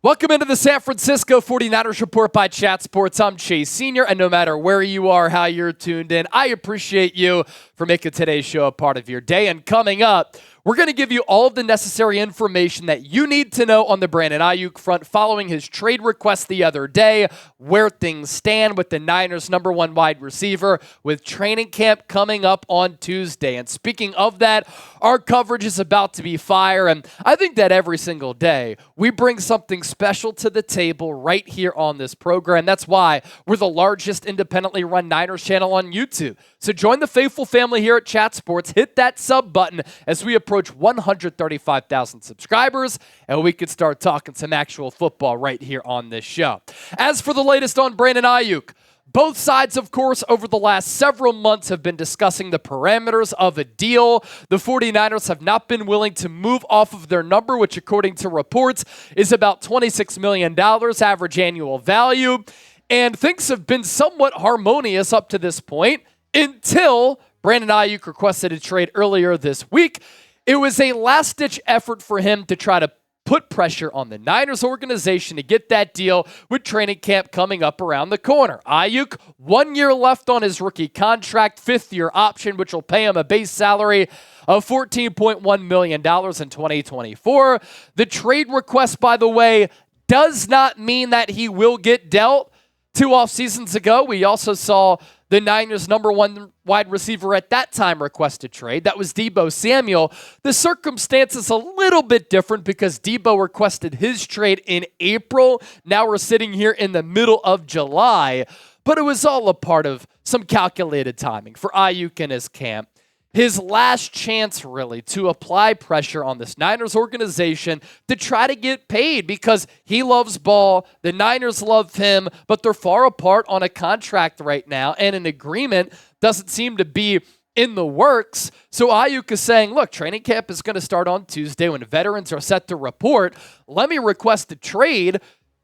Welcome into the San Francisco 49ers Report by Chat Sports. I'm Chase Sr., and no matter where you are, how you're tuned in, I appreciate you for making today's show a part of your day. And coming up, we're going to give you all of the necessary information that you need to know on the Brandon Aiyuk front following his trade request the other day, where things stand with the Niners' number one wide receiver, with training camp coming up on Tuesday. And speaking of that, our coverage is about to be fire, and I think that every single day we bring something special to the table right here on this program. That's why we're the largest independently run Niners channel on YouTube. So join the faithful family here at Chat Sports. Hit that sub button as we approach 135,000 subscribers, and we could start talking some actual football right here on this show. As for the latest on Brandon Aiyuk, both sides, of course, over the last several months have been discussing the parameters of a deal. The 49ers have not been willing to move off of their number, which according to reports is about $26 million average annual value. And things have been somewhat harmonious up to this point until Brandon Aiyuk requested a trade earlier this week. It was a last-ditch effort for him to try to put pressure on the Niners organization to get that deal with training camp coming up around the corner. Aiyuk, 1 year left on his rookie contract, fifth-year option, which will pay him a base salary of $14.1 million in 2024. The trade request, by the way, does not mean that he will get dealt. 2 off seasons ago, we also saw the Niners' number one wide receiver at that time request a trade. That was Deebo Samuel. The circumstance is a little bit different because Deebo requested his trade in April. Now we're sitting here in the middle of July. But it was all a part of some calculated timing for Aiyuk and his camp. His last chance, really, to apply pressure on this Niners organization to try to get paid because he loves ball, the Niners love him, but they're far apart on a contract right now, and an agreement doesn't seem to be in the works. So Aiyuk is saying, look, training camp is going to start on Tuesday when veterans are set to report. Let me request a trade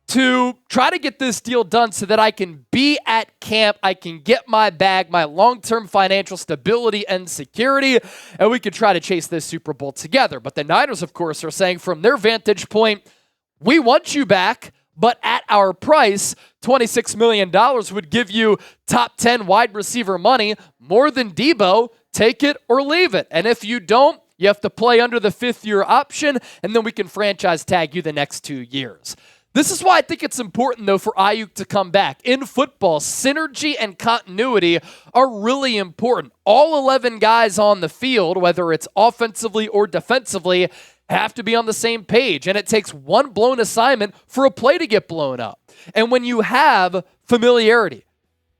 to try to get this deal done so that I can be at camp, I can get my bag, my long-term financial stability and security, and we can try to chase this Super Bowl together. But the Niners, of course, are saying from their vantage point, we want you back, but at our price, $26 million would give you top 10 wide receiver money, more than Deebo. Take it or leave it. And if you don't, you have to play under the fifth-year option, and then we can franchise tag you the next 2 years. This is why I think it's important, though, for Aiyuk to come back. In football, synergy and continuity are really important. All 11 guys on the field, whether it's offensively or defensively, have to be on the same page. And it takes one blown assignment for a play to get blown up. And when you have familiarity,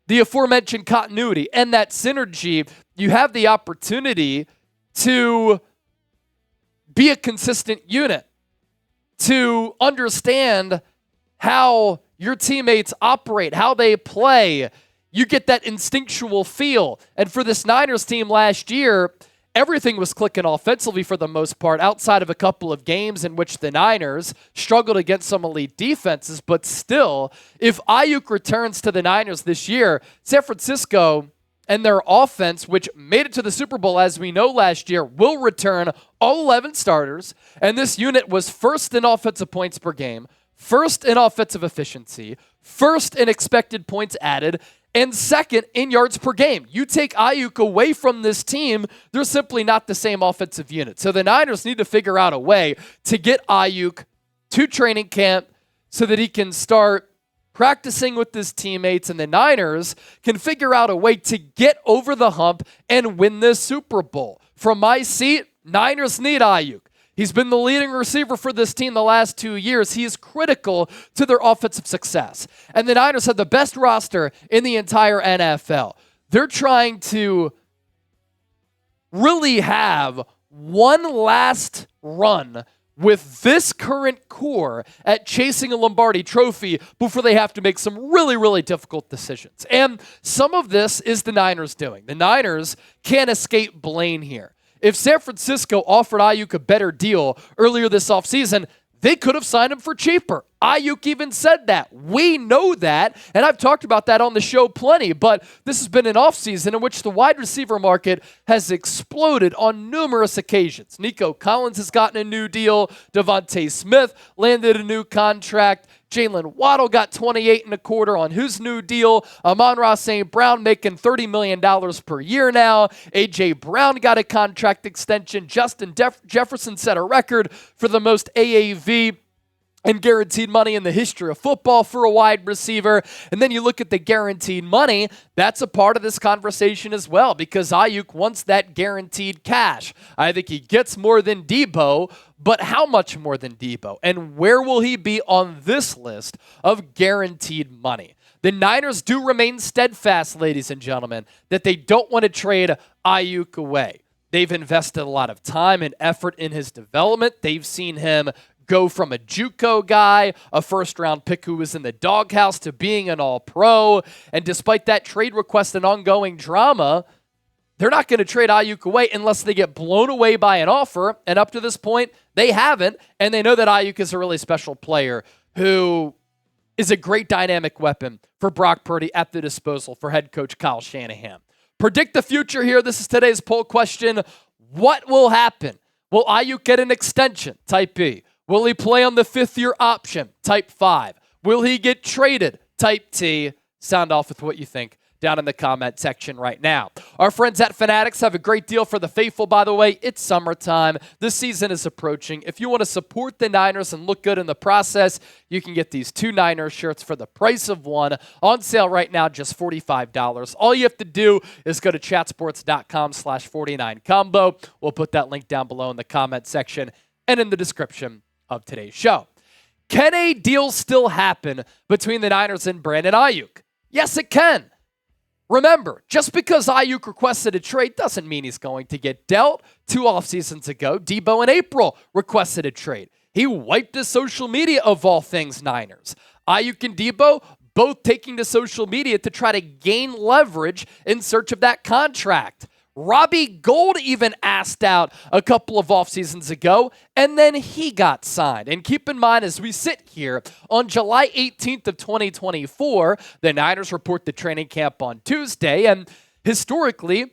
the aforementioned continuity, and that synergy, you have the opportunity to be a consistent unit, to understand how your teammates operate, how they play. You get that instinctual feel. And for this Niners team last year, everything was clicking offensively for the most part, outside of a couple of games in which the Niners struggled against some elite defenses. But still, if Aiyuk returns to the Niners this year, San Francisco and their offense, which made it to the Super Bowl, as we know last year, will return all 11 starters. And this unit was first in offensive points per game, first in offensive efficiency, first in expected points added, and second in yards per game. You take Aiyuk away from this team, they're simply not the same offensive unit. So the Niners need to figure out a way to get Aiyuk to training camp so that he can start practicing with his teammates, and the Niners can figure out a way to get over the hump and win this Super Bowl. From my seat, Niners need Aiyuk. He's been the leading receiver for this team the last 2 years. He is critical to their offensive success. And the Niners have the best roster in the entire NFL. They're trying to really have one last run with this current core at chasing a Lombardi trophy before they have to make some really, really difficult decisions. And some of this is the Niners doing. The Niners can't escape blame here. If San Francisco offered Aiyuk a better deal earlier this offseason, they could have signed him for cheaper. Aiyuk even said that. We know that, and I've talked about that on the show plenty, but this has been an offseason in which the wide receiver market has exploded on numerous occasions. Nico Collins has gotten a new deal. Devontae Smith landed a new contract. Jalen Waddle got 28 and a quarter on his new deal. Amon-Ra St. Brown making $30 million per year now. A.J. Brown got a contract extension. Justin Jefferson set a record for the most AAV and guaranteed money in the history of football for a wide receiver. And then you look at the guaranteed money, that's a part of this conversation as well, because Aiyuk wants that guaranteed cash. I think he gets more than Deebo, but how much more than Deebo? And where will he be on this list of guaranteed money? The Niners do remain steadfast, ladies and gentlemen, that they don't want to trade Aiyuk away. They've invested a lot of time and effort in his development. They've seen him go from a JUCO guy, a first-round pick who was in the doghouse, to being an all-pro. And despite that trade request and ongoing drama, they're not going to trade Aiyuk away unless they get blown away by an offer. And up to this point, they haven't. And they know that Aiyuk is a really special player who is a great dynamic weapon for Brock Purdy at the disposal for head coach Kyle Shanahan. Predict the future here. This is today's poll question. What will happen? Will Aiyuk get an extension? Type B. Will he play on the fifth-year option? Type 5. Will he get traded? Type T. Sound off with what you think down in the comment section right now. Our friends at Fanatics have a great deal for the faithful, by the way. It's summertime. The season is approaching. If you want to support the Niners and look good in the process, you can get these 2 Niners shirts for the price of one. On sale right now, just $45. All you have to do is go to chatsports.com/49combo. We'll put that link down below in the comment section and in the description of today's show. Can a deal still happen between the Niners and Brandon Aiyuk? Yes, it can. Remember, just because Aiyuk requested a trade doesn't mean he's going to get dealt. 2 off seasons ago, Deebo in April requested a trade. He wiped his social media of all things Niners. Aiyuk and Deebo both taking to social media to try to gain leverage in search of that contract. Robbie Gould even asked out a couple of off seasons ago, and then he got signed. And keep in mind, as we sit here on July 18th of 2024, the Niners report the training camp on Tuesday, and historically,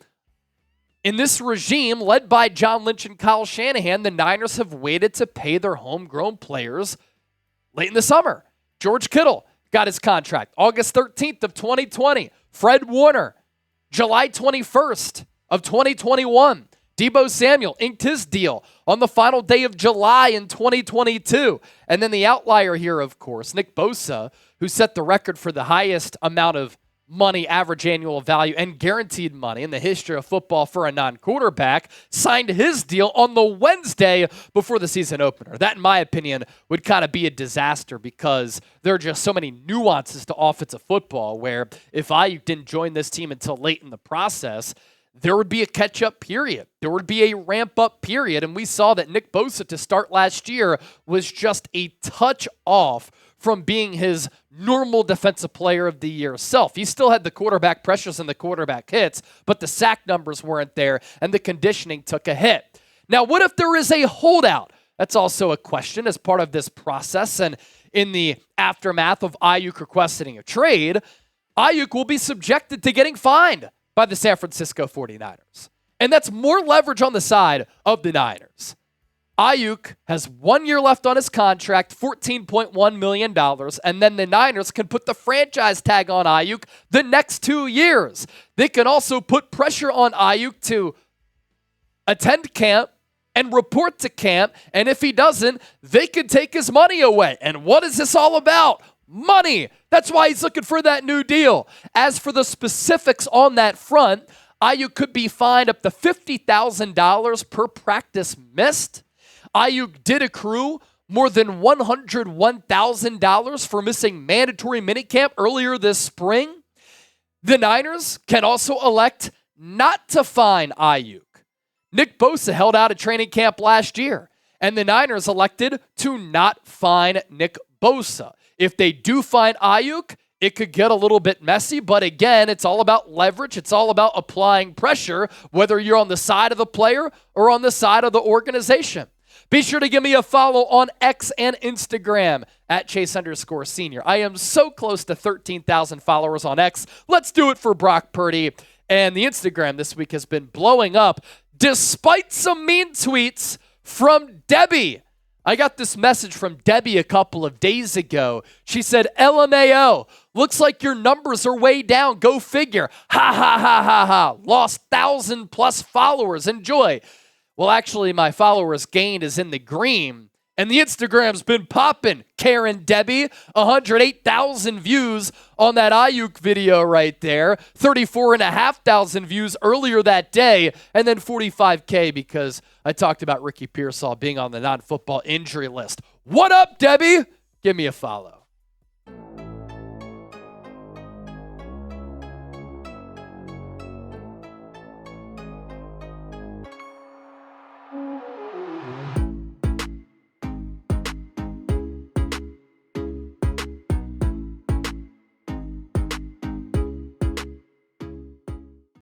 in this regime led by John Lynch and Kyle Shanahan, the Niners have waited to pay their homegrown players late in the summer. George Kittle got his contract August 13th of 2020. Fred Warner, July 21st. of 2021. Deebo Samuel inked his deal on the final day of July in 2022. And then the outlier here, of course, Nick Bosa, who set the record for the highest amount of money, average annual value, and guaranteed money in the history of football for a non-quarterback, signed his deal on the Wednesday before the season opener. That, in my opinion, would kind of be a disaster because there are just so many nuances to offensive football where if Aiyuk didn't join this team until late in the process, there would be a catch-up period. There would be a ramp-up period, and we saw that Nick Bosa to start last year was just a touch off from being his normal defensive player of the year self. He still had the quarterback pressures and the quarterback hits, but the sack numbers weren't there, and the conditioning took a hit. Now, what if there is a holdout? That's also a question as part of this process, and in the aftermath of Aiyuk requesting a trade, Aiyuk will be subjected to getting fined by the San Francisco 49ers. And that's more leverage on the side of the Niners. Aiyuk has 1 year left on his contract, $14.1 million, and then the Niners can put the franchise tag on Aiyuk the next 2 years. They can also put pressure on Aiyuk to attend camp and report to camp, and if he doesn't, they could take his money away. And what is this all about? Money. That's why he's looking for that new deal. As for the specifics on that front, Aiyuk could be fined up to $50,000 per practice missed. Aiyuk did accrue more than $101,000 for missing mandatory minicamp earlier this spring. The Niners can also elect not to fine Aiyuk. Nick Bosa held out at training camp last year, and the Niners elected to not fine Nick Bosa. If they do fine Aiyuk, it could get a little bit messy, but again, it's all about leverage. It's all about applying pressure, whether you're on the side of the player or on the side of the organization. Be sure to give me a follow on X and Instagram at Chase_Senior. I am so close to 13,000 followers on X. Let's do it for Brock Purdy. And the Instagram this week has been blowing up despite some mean tweets from Debbie. I got this message from Debbie a couple of days ago. She said, LMAO, looks like your numbers are way down. Go figure. Ha, ha, ha, ha, ha. Lost 1,000+ followers. Enjoy. Well, actually, my followers gained is in the green, and the Instagram's been popping. Karen Debbie, 108,000 views on that Aiyuk video right there, 34,500 views earlier that day, and then 45K because I talked about Ricky Pearsall being on the non-football injury list. What up, Debbie? Give me a follow.